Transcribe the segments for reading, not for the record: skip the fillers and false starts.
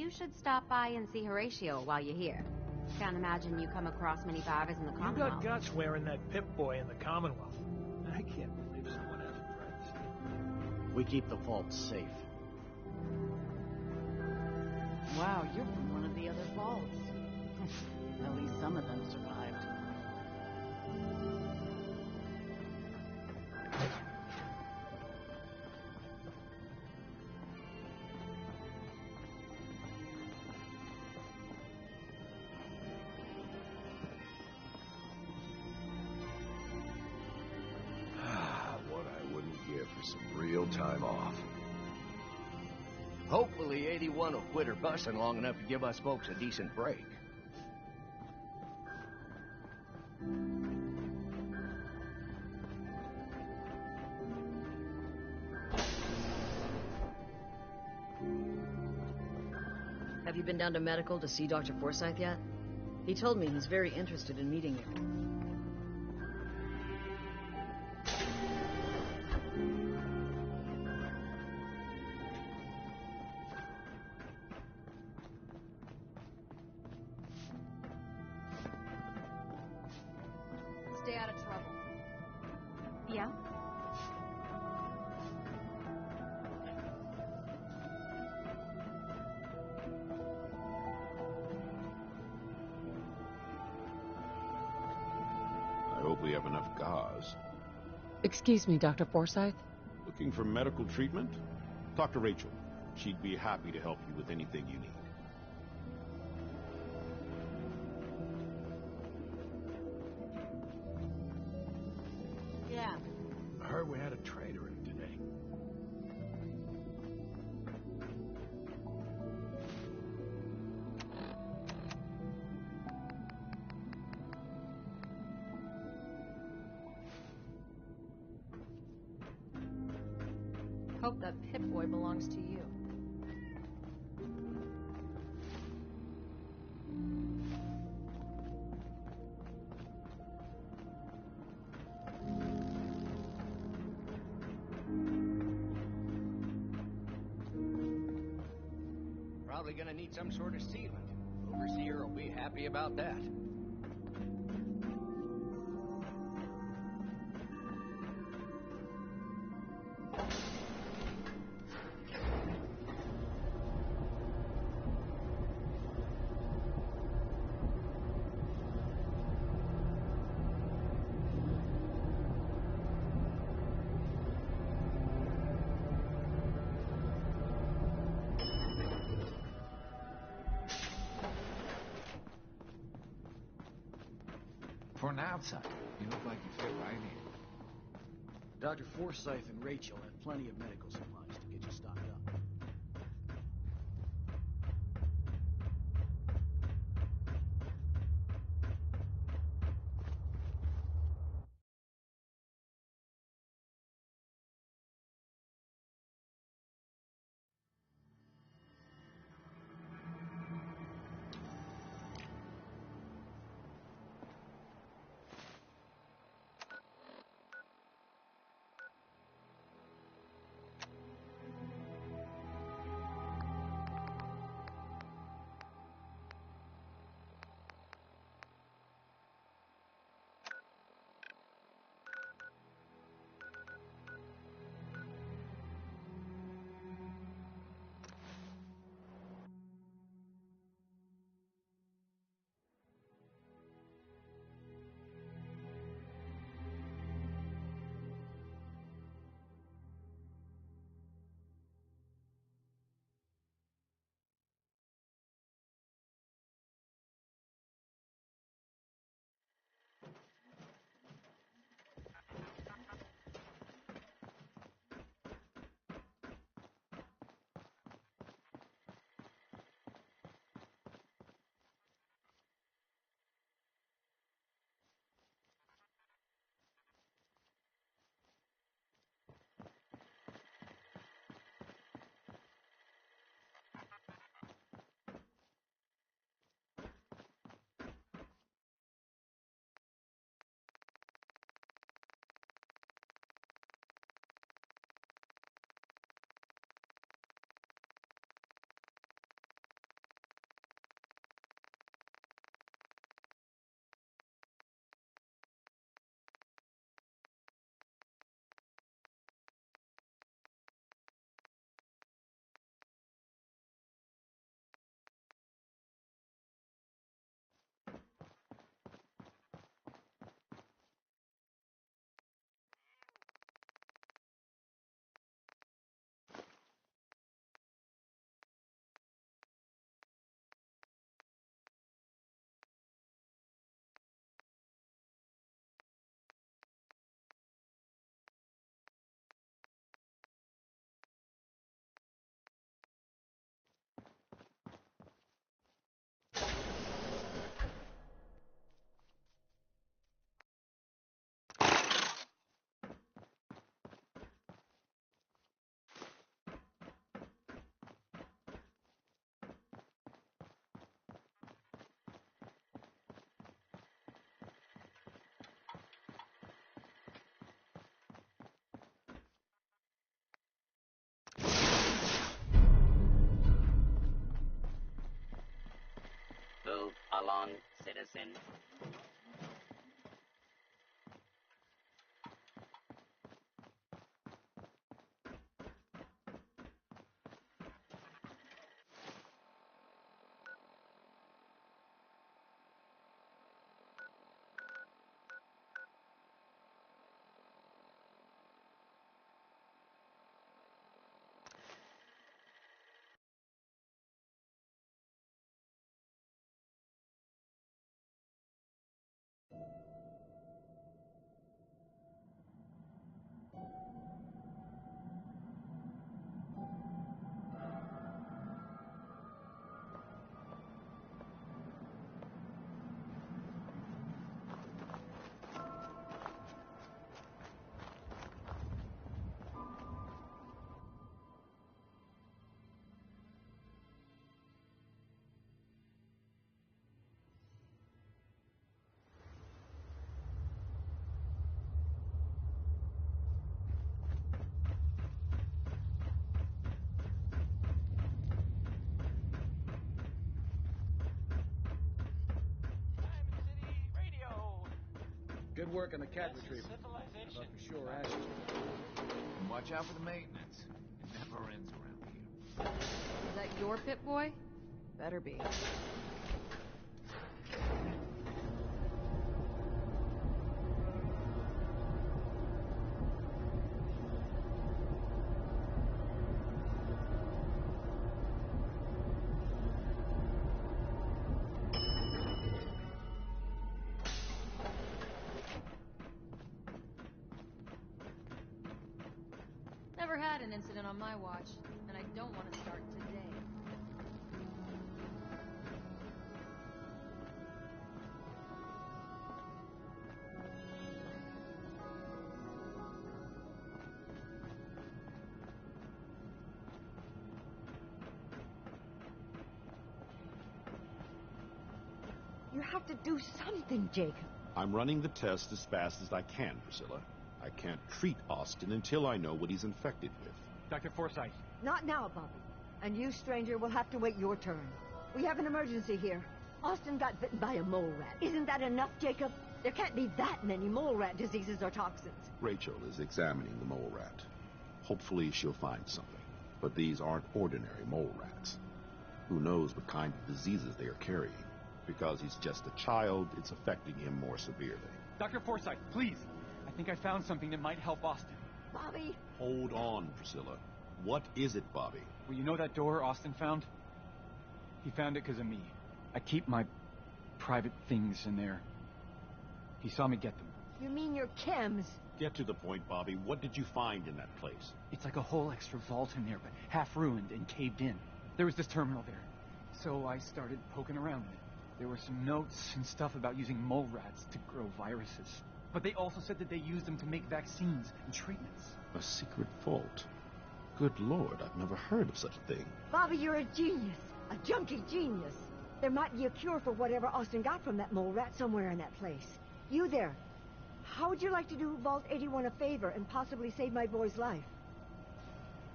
You should stop by and see Horatio while you're here. Can't imagine you come across many barbers in the Commonwealth. You got guts wearing that Pip-Boy in the Commonwealth. I can't believe someone has friends. We keep the vault safe. Wow, you're from one of the other vaults. At least some of them survived. What I wouldn't give for some real time off. Hopefully 81 will quit her bussing long enough to give us folks a decent break. Have you been down to medical to see Dr. Forsyth yet? He told me he's very interested in meeting you. Stay out of trouble. Yeah? I hope we have enough gauze. Excuse me, Dr. Forsyth? Looking for medical treatment? Talk to Rachel. She'd be happy to help you with anything you need. Yeah. I heard we had a traitor in today. Hope that Pip-Boy belongs to you. Probably gonna need some sort of sealant. Overseer will be happy about that. For an outsider, you look like you fit right in. Dr. Forsyth and Rachel have plenty of medical supplies to get you stocked up. citizen. Good work on the cat retrieval. How about the shore ashes? And watch out for the maintenance. It never ends around here. Is that your pit boy? Better be. Never had an incident on my watch, and I don't want to start today. You have to do something, Jacob. I'm running the test as fast as I can, Priscilla. I can't treat Austin until I know what he's infected with. Dr. Forsythe. Not now, Bobby. And you, stranger, will have to wait your turn. We have an emergency here. Austin got bitten by a mole rat. Isn't that enough, Jacob? There can't be that many mole rat diseases or toxins. Rachel is examining the mole rat. Hopefully she'll find something. But these aren't ordinary mole rats. Who knows what kind of diseases they are carrying? Because he's just a child, it's affecting him more severely. Dr. Forsythe, please. I think I found something that might help Austin. Bobby! Hold on, Priscilla. What is it, Bobby? Well, you know that door Austin found? He found it because of me. I keep my private things in there. He saw me get them. You mean your chems? Get to the point, Bobby. What did you find in that place? It's like a whole extra vault in there, but half ruined and caved in. There was this terminal there. So I started poking around in it. There were some notes and stuff about using mole rats to grow viruses. But they also said that they used them to make vaccines and treatments. A secret vault? Good Lord, I've never heard of such a thing. Bobby, you're a genius. A junkie genius. There might be a cure for whatever Austin got from that mole rat somewhere in that place. You there. How would you like to do Vault 81 a favor and possibly save my boy's life?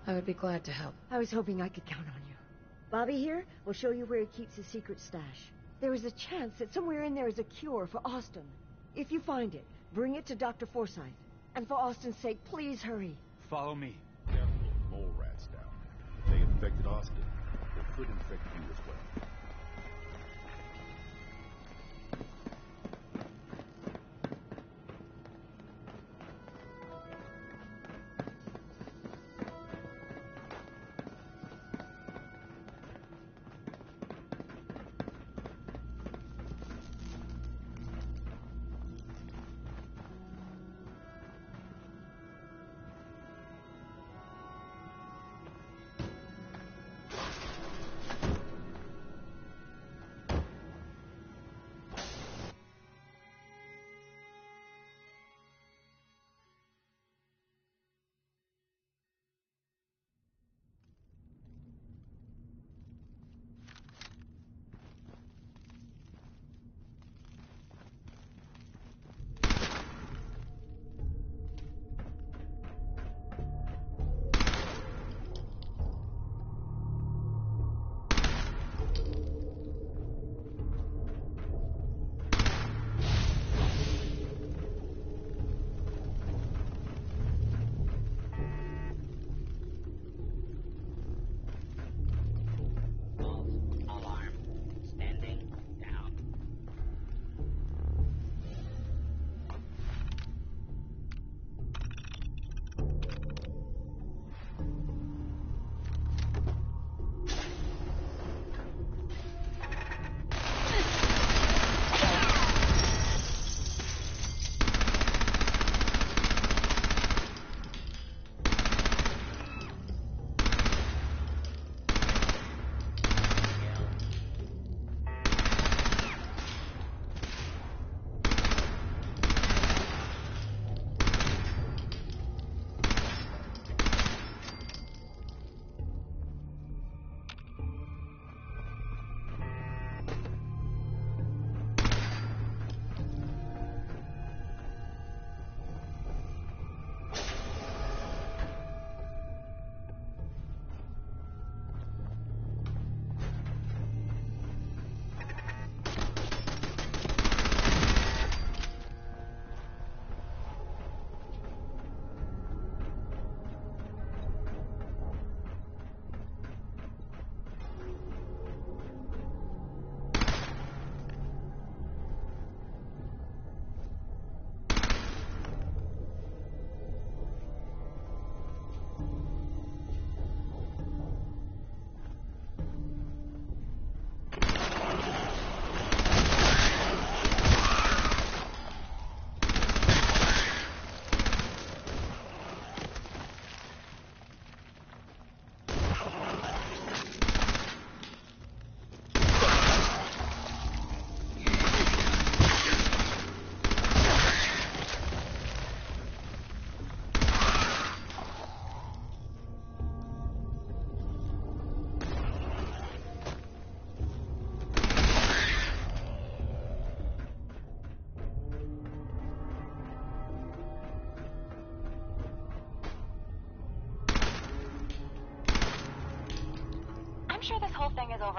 I would be glad to help. I was hoping I could count on you. Bobby here will show you where he keeps his secret stash. There is a chance that somewhere in there is a cure for Austin. If you find it, bring it to Dr. Forsythe. And for Austin's sake, please hurry. Follow me. Careful of mole rats down there. If they infected Austin, they could infect you as well.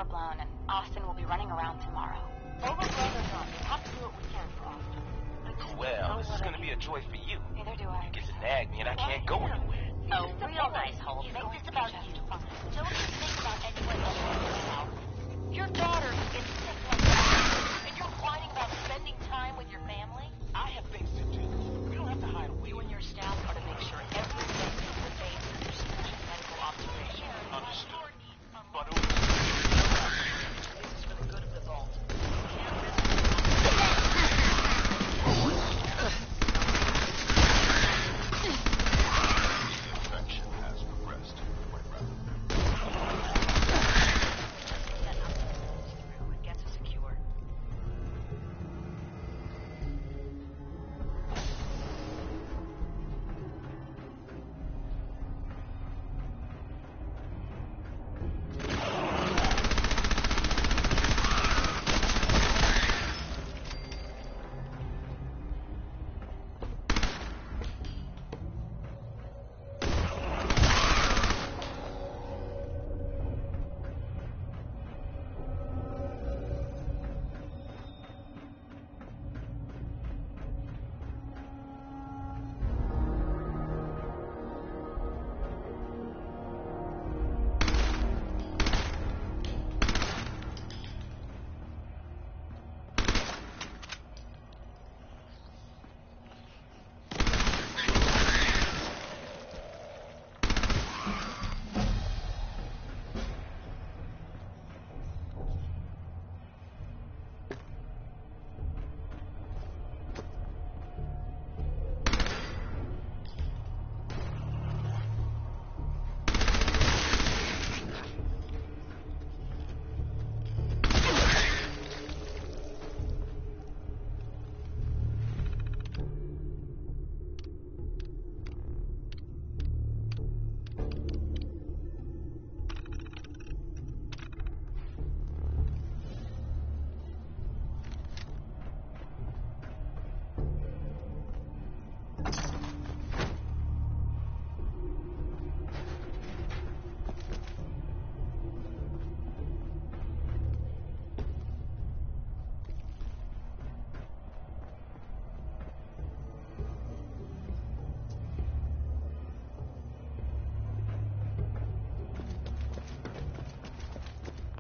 overblown, and Austin will be running around tomorrow. Overblown or not, we have to do what we can for Austin. Well, this is gonna be a joy for you. Neither do I. You get to nag me and I can't go anywhere. Oh, real nice, Holt. Make this about you. Don't just think about anyone else but yourself. Your daughter is sick like that, and you're whining about spending time with your family? I have things to do. We don't have to hide away. You and your staff are to make sure every resident obeys under stringent medical observation. Understood. But this is for the good of the vault. You can't risk Infection has progressed quite rapidly. and get to secure.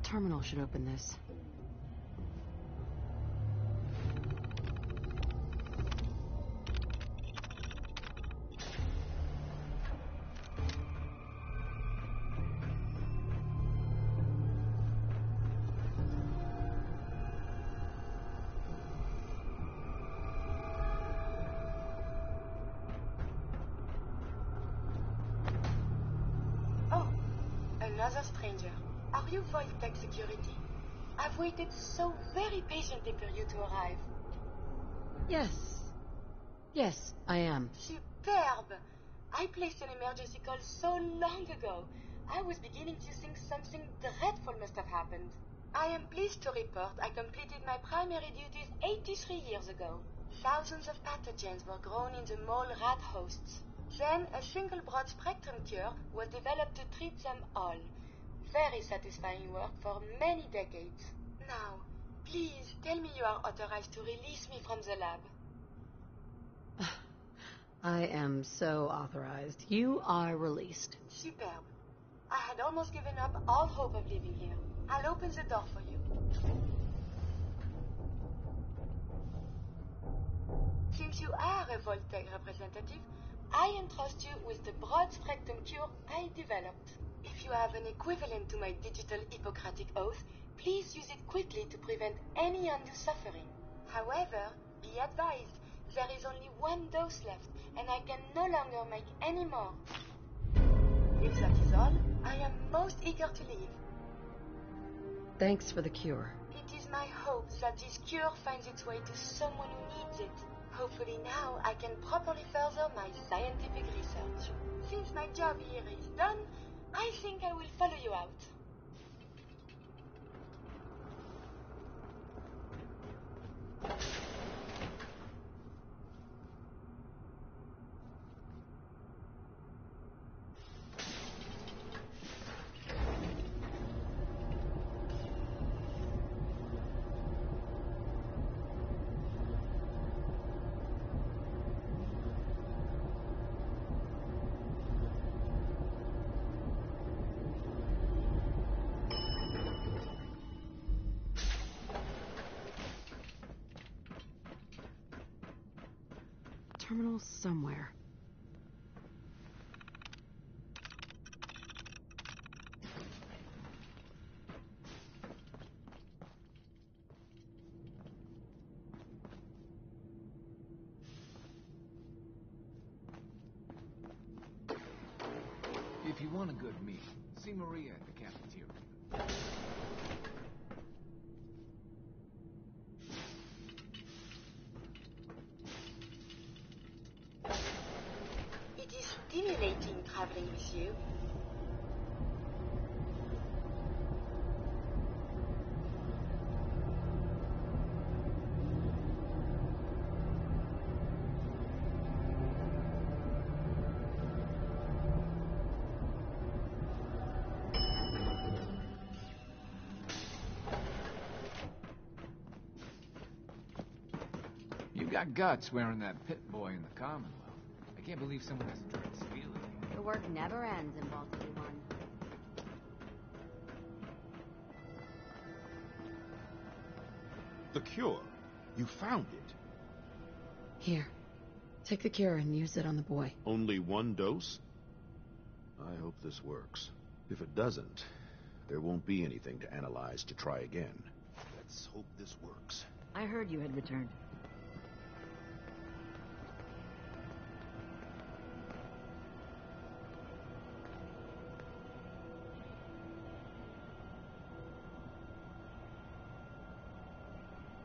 Terminal should open this. Oh, another stranger. Are you Voice Tech Security? I've waited so very patiently for you to arrive. Yes. Yes, I am. Superb! I placed an emergency call so long ago. I was beginning to think something dreadful must have happened. I am pleased to report I completed my primary duties 83 years ago. Thousands of pathogens were grown in the mole rat hosts. Then a single broad-spectrum cure was developed to treat them all. Very satisfying work for many decades. Now, please tell me you are authorized to release me from the lab. I am so authorized. You are released. Superb. I had almost given up all hope of living here. I'll open the door for you. Since you are a Voltec representative, I entrust you with the broad-spectrum cure I developed. If you have an equivalent to my digital Hippocratic oath, please use it quickly to prevent any undue suffering. However, be advised, there is only one dose left, and I can no longer make any more. If that is all, I am most eager to leave. Thanks for the cure. It is my hope that this cure finds its way to someone who needs it. Hopefully now I can properly further my scientific research. Since my job here is done, I think I will follow you out. terminal somewhere. If you want a good meal, see Maria at the cafeteria. It is stimulating traveling with you. You got guts wearing that pit boy in the Commonwealth. I can't believe someone hasn't tried to steal it. The work never ends in Vault 81. The cure. You found it. Here. Take the cure and use it on the boy. Only one dose? I hope this works. If it doesn't, there won't be anything to analyze to try again. Let's hope this works. I heard you had returned.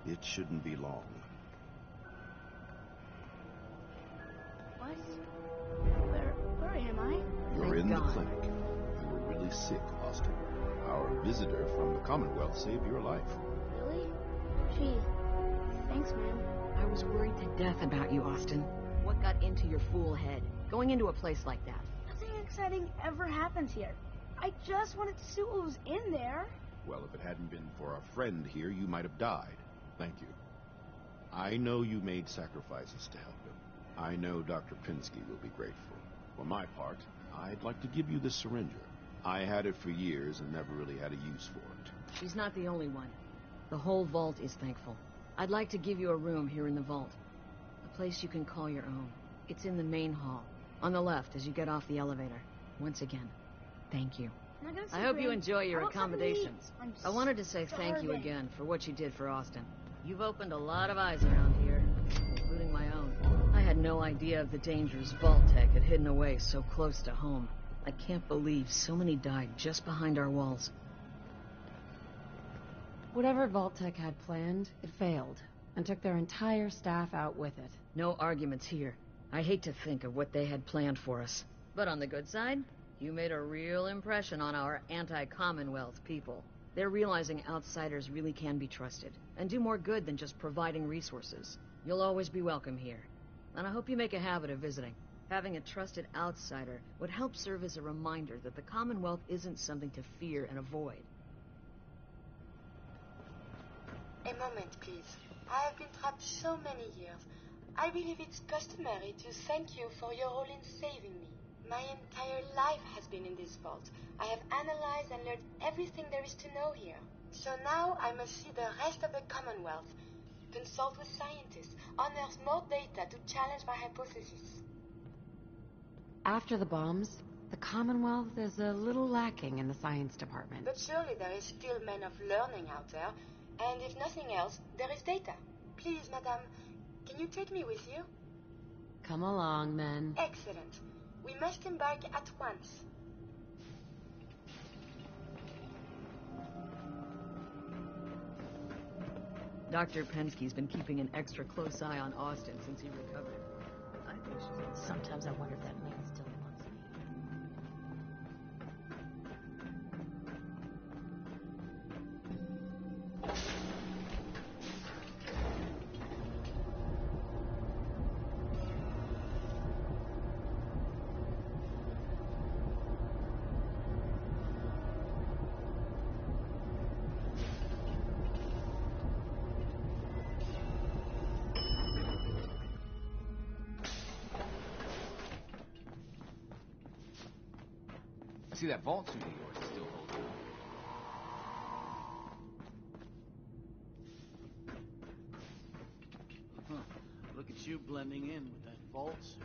It shouldn't be long. What? Where am I? You're in the clinic. You were really sick, Austin. Our visitor from the Commonwealth saved your life. Really? Gee, thanks, man. I was worried to death about you, Austin. What got into your fool head? Going into a place like that? Nothing exciting ever happens here. I just wanted to see what was in there. Well, if it hadn't been for our friend here, you might have died. Thank you. I know you made sacrifices to help him. I know Dr. Pinsky will be grateful. For my part, I'd like to give you this syringe. I had it for years and never really had a use for it. She's not the only one. The whole vault is thankful. I'd like to give you a room here in the vault. A place you can call your own. It's in the main hall. On the left as you get off the elevator. Once again, thank you. I hope you enjoy your accommodations. I wanted to say thank you again for what you did for Austin. You've opened a lot of eyes around here, including my own. I had no idea of the dangers Vault Tech had hidden away so close to home. I can't believe so many died just behind our walls. Whatever Vault Tech had planned, it failed, and took their entire staff out with it. No arguments here. I hate to think of what they had planned for us. But on the good side, you made a real impression on our anti-Commonwealth people. They're realizing outsiders really can be trusted, and do more good than just providing resources. You'll always be welcome here, and I hope you make a habit of visiting. Having a trusted outsider would help serve as a reminder that the Commonwealth isn't something to fear and avoid. A moment, please. I have been trapped so many years. I believe it's customary to thank you for your role in saving me. My entire life has been in this vault. I have analyzed and learned everything there is to know here. So now I must see the rest of the Commonwealth, consult with scientists, unearth more data to challenge my hypothesis. After the bombs, the Commonwealth is a little lacking in the science department. But surely there is still men of learning out there, and if nothing else, there is data. Please, madame, can you take me with you? Come along, men. Excellent. We must embark at once. Dr. Penske's been keeping an extra close eye on Austin since he recovered. I think she's... Sometimes I wonder if that man still wants me. See, that vault suit of yours is still holding up. Huh. Look at you blending in with that vaults.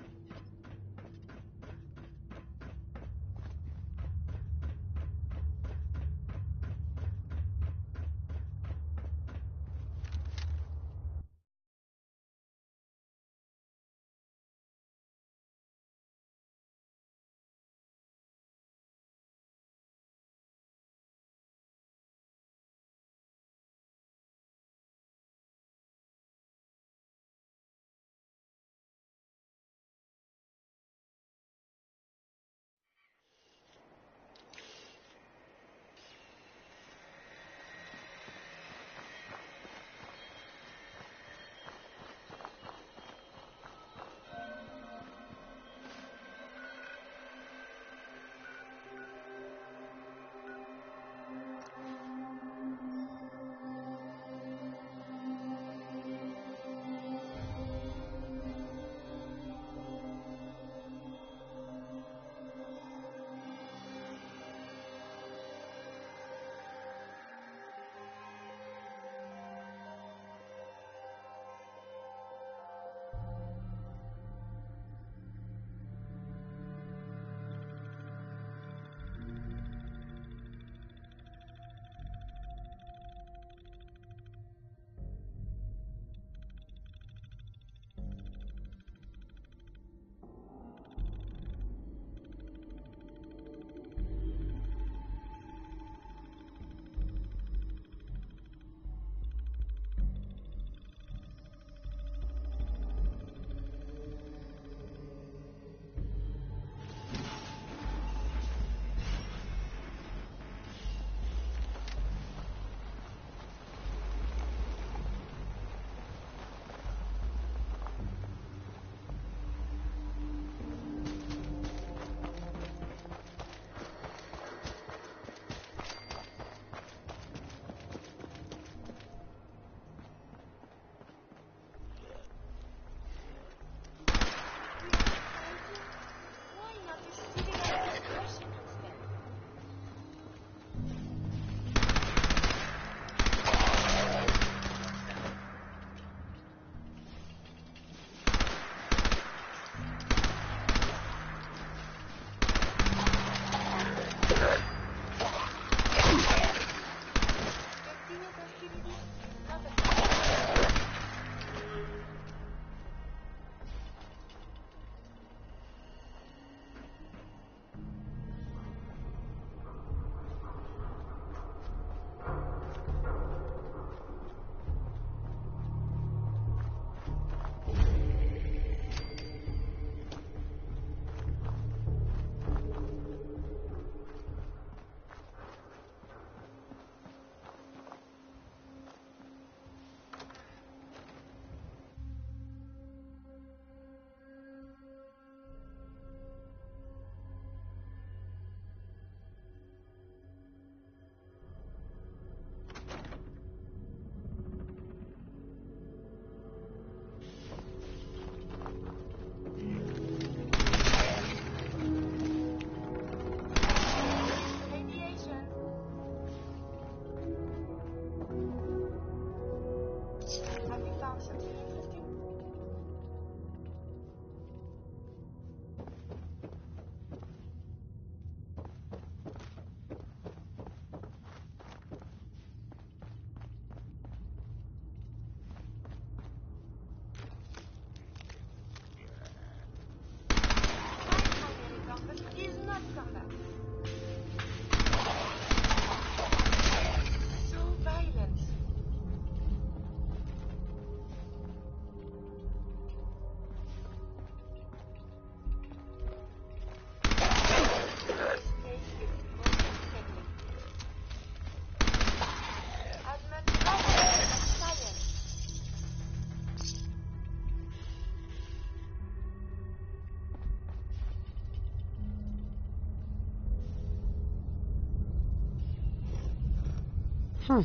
Huh.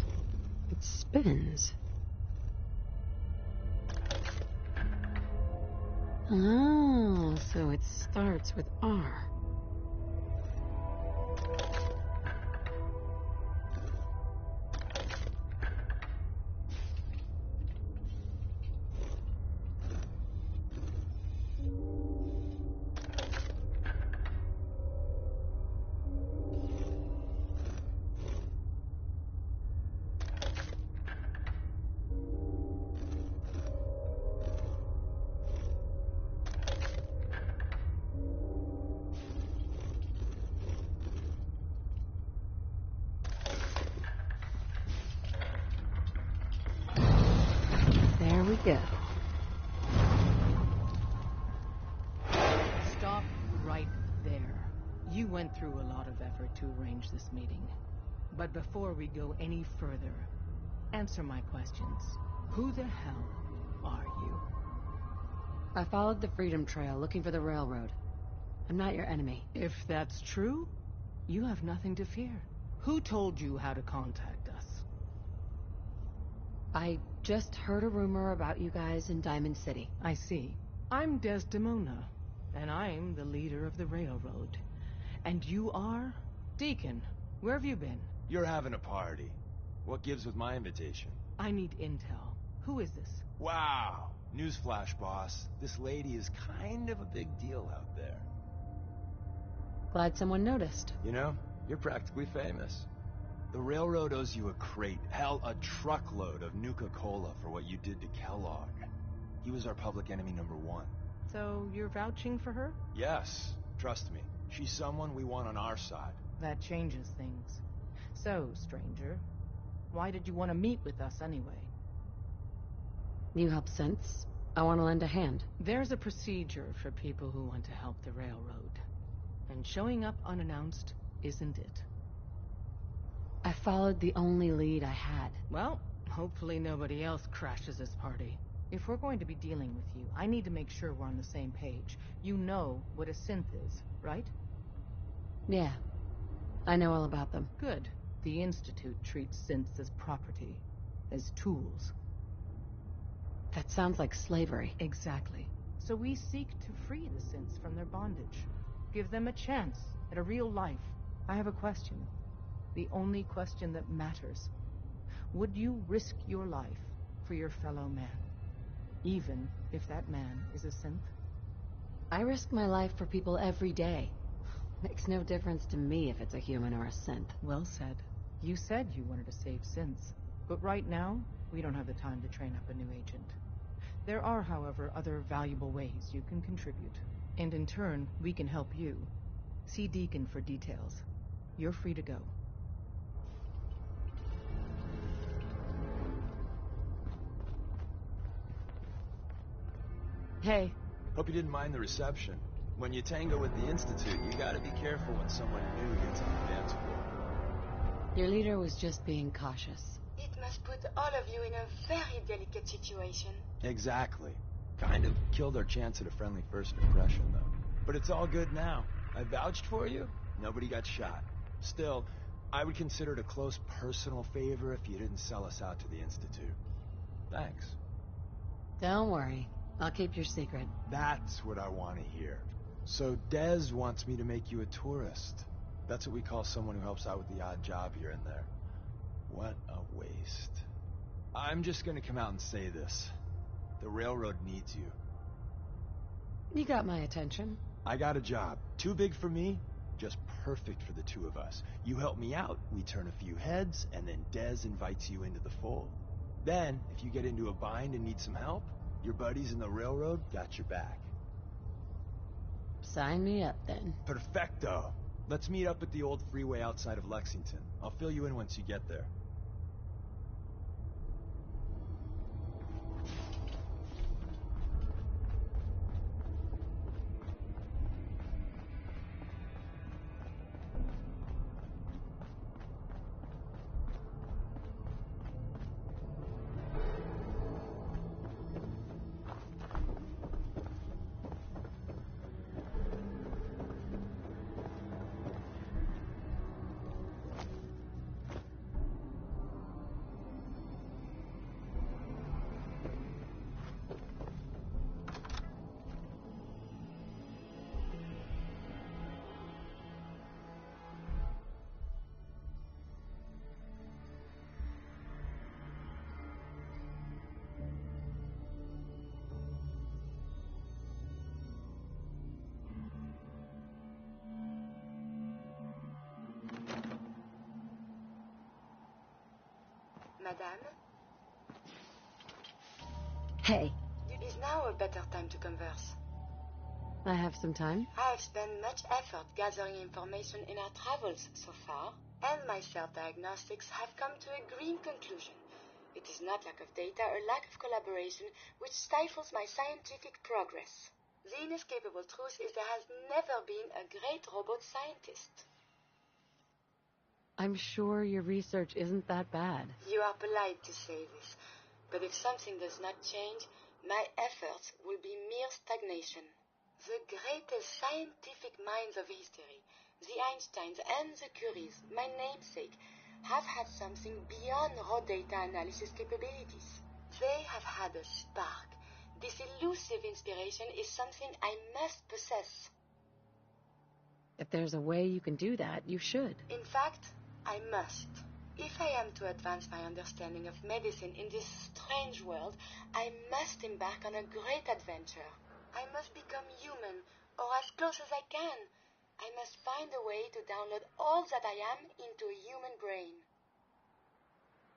It spins. Oh, so it starts with R. went through a lot of effort to arrange this meeting. But before we go any further, answer my questions. Who the hell are you? I followed the Freedom Trail looking for the railroad. I'm not your enemy. If that's true, you have nothing to fear. Who told you how to contact us? I just heard a rumor about you guys in Diamond City. I see. I'm Desdemona, and I'm the leader of the railroad. And you are? Deacon, where have you been? You're having a party. What gives with my invitation? I need intel. Who is this? Wow. Newsflash, boss. This lady is kind of a big deal out there. Glad someone noticed. You know, you're practically famous. The railroad owes you a crate, hell, a truckload of Nuka-Cola for what you did to Kellogg. He was our public enemy #1. So you're vouching for her? Yes. Trust me. She's someone we want on our side. That changes things. So, stranger, why did you want to meet with us anyway? You help Sense. I want to lend a hand. There's a procedure for people who want to help the railroad. And showing up unannounced isn't it. I followed the only lead I had. Well, hopefully nobody else crashes this party. If we're going to be dealing with you, I need to make sure we're on the same page. You know what a synth is, right? Yeah. I know all about them. Good. The Institute treats synths as property, as tools. That sounds like slavery. Exactly. So we seek to free the synths from their bondage. Give them a chance at a real life. I have a question. The only question that matters. Would you risk your life for your fellow man? Even if that man is a synth? I risk my life for people every day. Makes no difference to me if it's a human or a synth. Well said. You said you wanted to save synths. But right now, we don't have the time to train up a new agent. There are, however, other valuable ways you can contribute. And in turn, we can help you. See Deacon for details. You're free to go. Hey. Hope you didn't mind the reception. When you tango with the Institute, you gotta be careful when someone new gets on the dance floor. Your leader was just being cautious. It must put all of you in a very delicate situation. Exactly. Kind of killed our chance at a friendly first impression, though. But it's all good now. I vouched for you. Nobody got shot. Still, I would consider it a close personal favor if you didn't sell us out to the Institute. Thanks. Don't worry. I'll keep your secret. That's what I want to hear. So Dez wants me to make you a tourist. That's what we call someone who helps out with the odd job here and there. What a waste. I'm just gonna come out and say this. The railroad needs you. You got my attention. I got a job. Too big for me, just perfect for the two of us. You help me out, we turn a few heads, and then Dez invites you into the fold. Then, if you get into a bind and need some help, your buddies in the railroad got your back. Sign me up, then. Perfecto. Let's meet up at the old freeway outside of Lexington. I'll fill you in once you get there. Madame? Hey. It is now a better time to converse. I have some time. I have spent much effort gathering information in our travels so far, and my self-diagnostics have come to a green conclusion. It is not lack of data or lack of collaboration which stifles my scientific progress. The inescapable truth is there has never been a great robot scientist. I'm sure your research isn't that bad. You are polite to say this, but if something does not change, my efforts will be mere stagnation. The greatest scientific minds of history, the Einsteins and the Curies, my namesake, have had something beyond raw data analysis capabilities. They have had a spark. This elusive inspiration is something I must possess. If there's a way you can do that, you should. In fact, I must. If I am to advance my understanding of medicine in this strange world, I must embark on a great adventure. I must become human, or as close as I can. I must find a way to download all that I am into a human brain.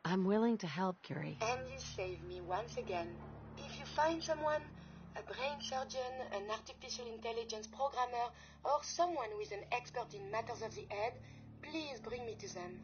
I'm willing to help, Curie. And you save me once again. If you find someone, a brain surgeon, an artificial intelligence programmer, or someone who is an expert in matters of the head, please bring me to them.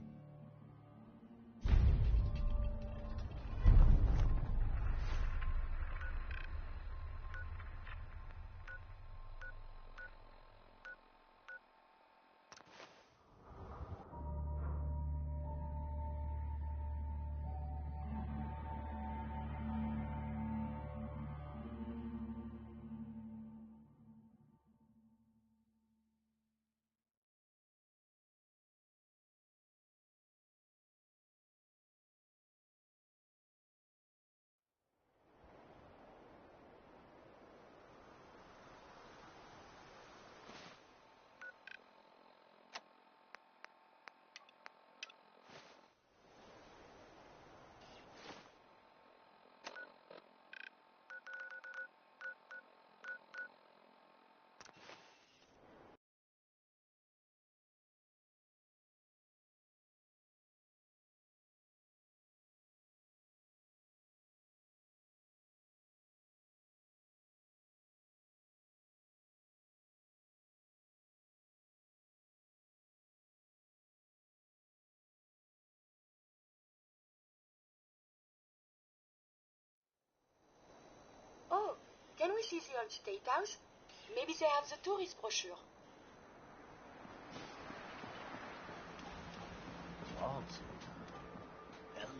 Oh, can we see the old State House? Maybe they have the tourist brochure. Vault. Hell yeah.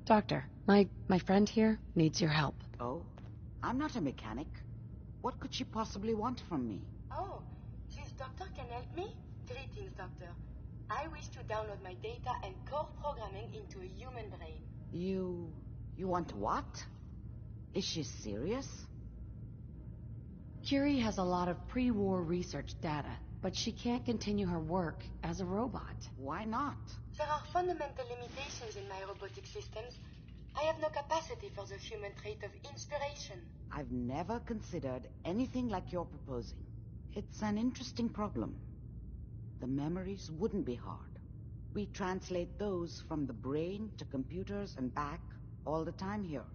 Doctor, my friend here needs your help. Oh? I'm not a mechanic. What could she possibly want from me? Oh, this doctor can help me? Greetings, doctor. I wish to download my data and core programming into a human brain. You want what? Is she serious? Curie has a lot of pre-war research data, but she can't continue her work as a robot. Why not? There are fundamental limitations in my robotic systems. I have no capacity for the human trait of inspiration. I've never considered anything like you're proposing. It's an interesting problem. The memories wouldn't be hard. We translate those from the brain to computers and back all the time here.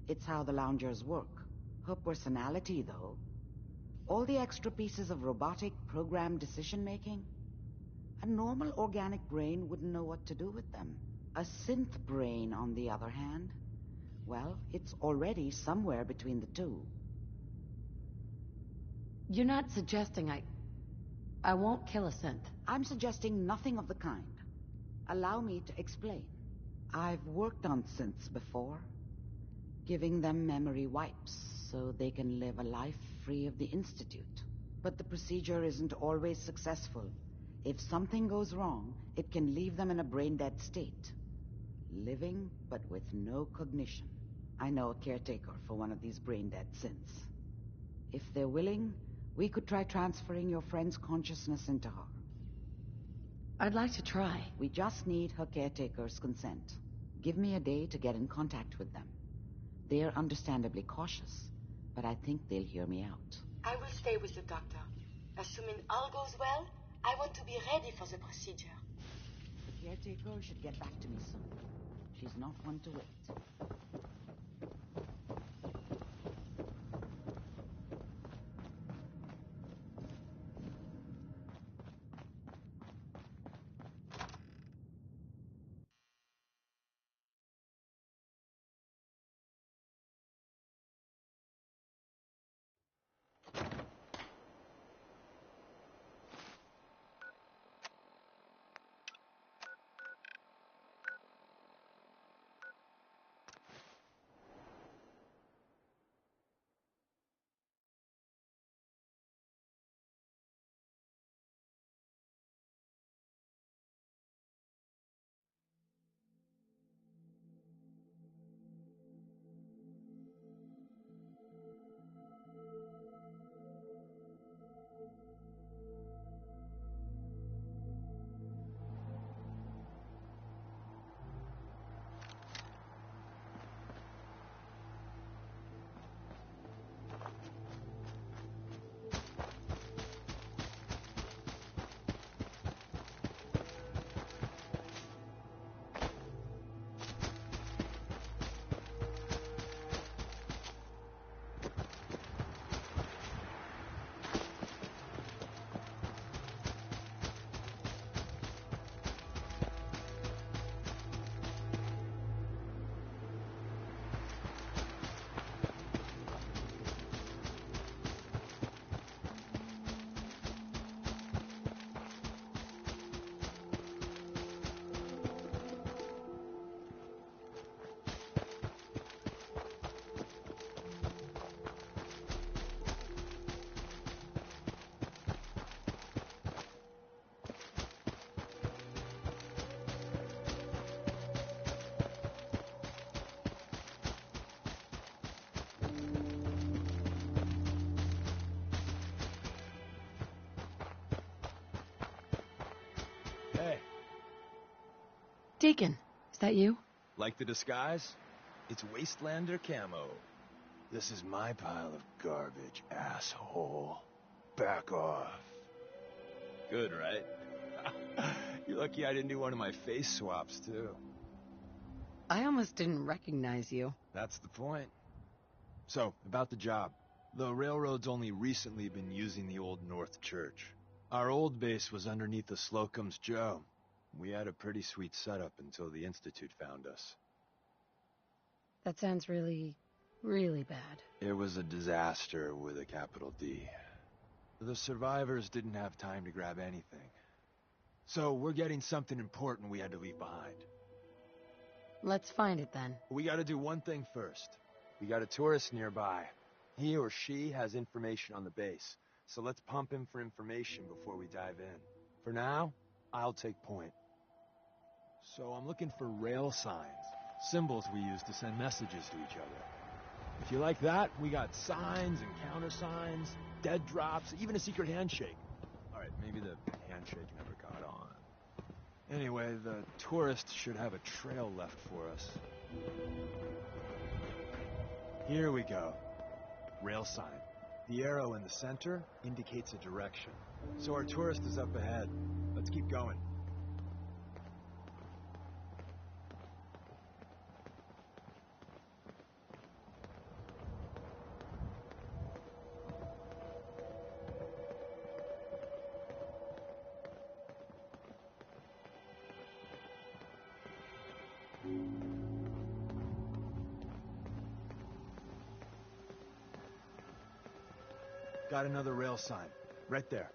It's how the loungers work. Her personality, though, all the extra pieces of robotic programmed decision-making, a normal organic brain wouldn't know what to do with them. A synth brain, on the other hand, well, it's already somewhere between the two. You're not suggesting I won't kill a synth. I'm suggesting nothing of the kind. Allow me to explain. I've worked on synths before, giving them memory wipes so they can live a life free of the Institute. But the procedure isn't always successful. If something goes wrong, it can leave them in a brain-dead state. Living, but with no cognition. I know a caretaker for one of these brain-dead synths. If they're willing, We could try transferring your friend's consciousness into her. I'd like to try. We just need her caretaker's consent. Give me a day to get in contact with them. They're understandably cautious, but I think they'll hear me out. I will stay with the doctor. Assuming all goes well, I want to be ready for the procedure. The caretaker should get back to me soon. She's not one to wait. Hey. Deacon, is that you? Like the disguise? It's Wastelander camo. This is my pile of garbage, asshole. Back off. Good, right? You're lucky I didn't do one of my face swaps, too. I almost didn't recognize you. That's the point. So, about the job. The railroad's only recently been using the Old North Church. Our old base was underneath the Slocum's Joe. We had a pretty sweet setup until the Institute found us. That sounds really, really bad. It was a disaster with a capital D. The survivors didn't have time to grab anything. So we're getting something important we had to leave behind. Let's find it then. We gotta do one thing first. We got a tourist nearby. He or she has information on the base. So let's pump him for information before we dive in. For now, I'll take point. So I'm looking for rail signs. Symbols we use to send messages to each other. If you like that, we got signs and countersigns, dead drops, even a secret handshake. Alright, maybe the handshake never caught on. Anyway, the tourists should have a trail left for us. Here we go. Rail sign. The arrow in the center indicates a direction. So our tourist is up ahead. Let's keep going. Got another rail sign. Right there.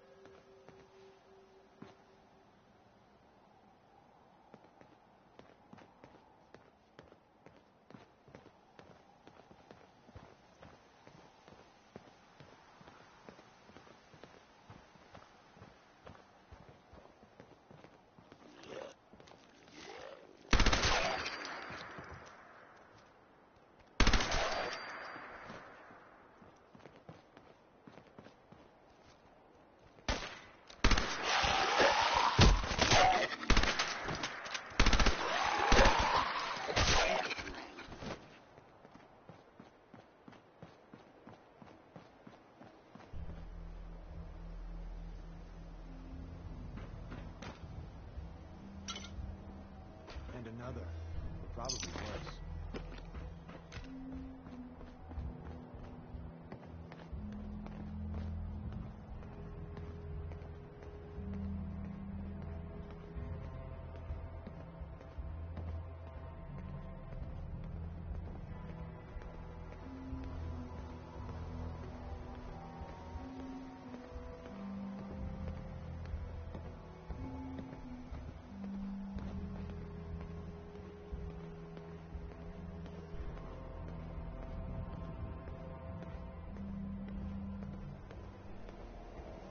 probably worse.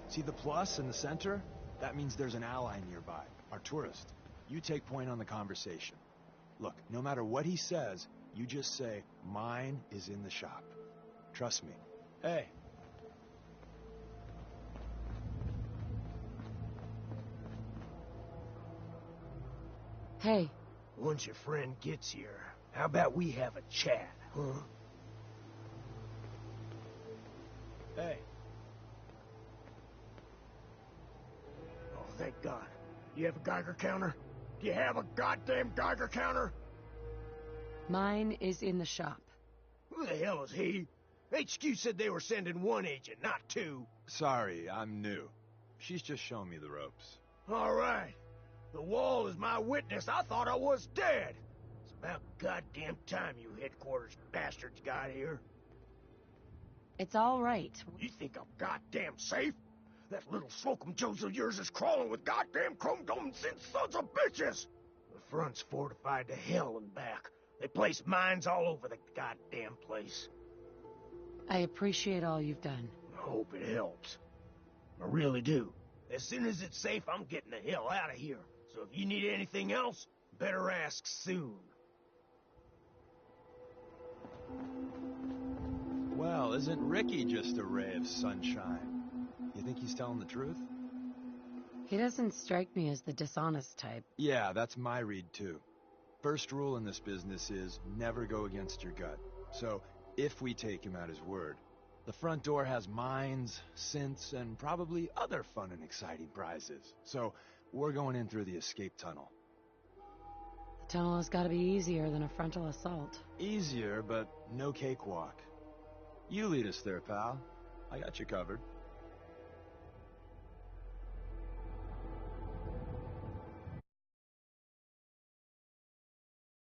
See the plus in the center? That means there's an ally nearby, our tourist. You take point on the conversation. Look, no matter what he says, you just say, mine is in the shop. Trust me. Hey. Hey. Once your friend gets here, how about we have a chat, huh? Hey. Oh, thank God. You have a Geiger counter? Do you have a goddamn Geiger counter? Mine is in the shop. Who the hell is he? HQ said they were sending one agent, not two. Sorry, I'm new. She's just showing me the ropes. All right. The wall is my witness. I thought I was dead. It's about goddamn time you headquarters bastards got here. It's all right. You think I'm goddamn safe? That little Slocum Joes of yours is crawling with goddamn chrome-domed sons of bitches! The front's fortified to hell and back. They place mines all over the goddamn place. I appreciate all you've done. I hope it helps. I really do. As soon as it's safe, I'm getting the hell out of here. So if you need anything else, better ask soon. Well, isn't Ricky just a ray of sunshine? You think he's telling the truth? He doesn't strike me as the dishonest type. Yeah, that's my read too. First rule in this business is never go against your gut. So, if we take him at his word, the front door has mines, synths, and probably other fun and exciting prizes. So, we're going in through the escape tunnel. The tunnel has got to be easier than a frontal assault. Easier, but no cakewalk. You lead us there, pal. I got you covered.